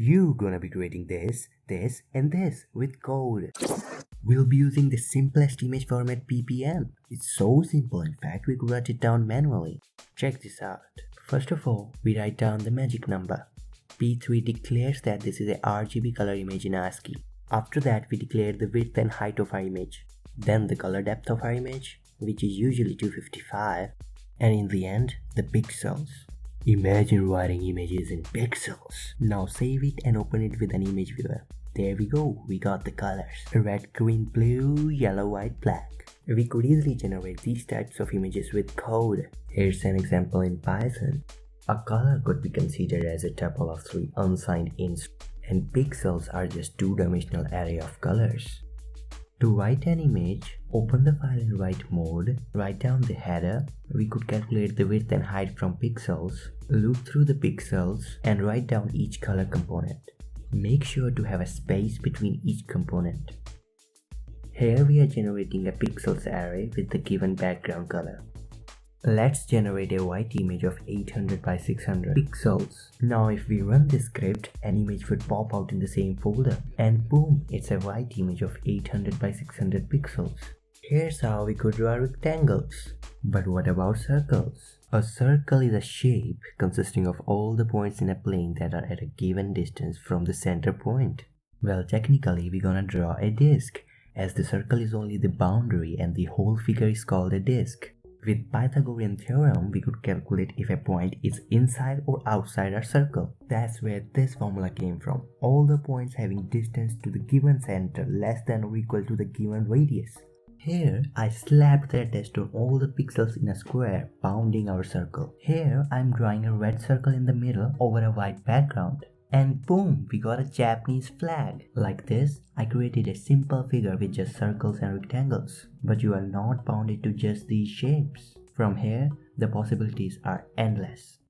You're gonna be creating this, and this with code. We'll be using the simplest image format PPM. It's so simple, in fact we could write it down manually. Check this out. First of all, we write down the magic number. P3 declares that this is a RGB color image in ASCII. After that, we declare the width and height of our image. Then the color depth of our image, which is usually 255. And in the end, the pixels. Imagine writing images in pixels. Now save it and open it with an image viewer. There we go, we got the colors. Red, green, blue, yellow, white, black. We could easily generate these types of images with code. Here's an example in Python. A color could be considered as a tuple of 3 unsigned ints, and pixels are just two-dimensional array of colors. To write an image, open the file in write mode, write down the header. We could calculate the width and height from pixels, look through the pixels, and write down each color component. Make sure to have a space between each component. Here we are generating a pixels array with the given background color. Let's generate a white image of 800 by 600 pixels. Now if we run this script, an image would pop out in the same folder, and boom, it's a white image of 800 by 600 pixels. Here's how we could draw rectangles. But what about circles? A circle is a shape consisting of all the points in a plane that are at a given distance from the center point. Well, technically we're gonna draw a disk, as the circle is only the boundary and the whole figure is called a disk. With Pythagorean theorem, we could calculate if a point is inside or outside our circle. That's where this formula came from. All the points having distance to the given center less than or equal to the given radius. Here, I slapped the text on all the pixels in a square, bounding our circle. Here, I'm drawing a red circle in the middle over a white background. And boom, we got a Japanese flag. Like this, I created a simple figure with just circles and rectangles. But you are not bounded to just these shapes. From here, the possibilities are endless.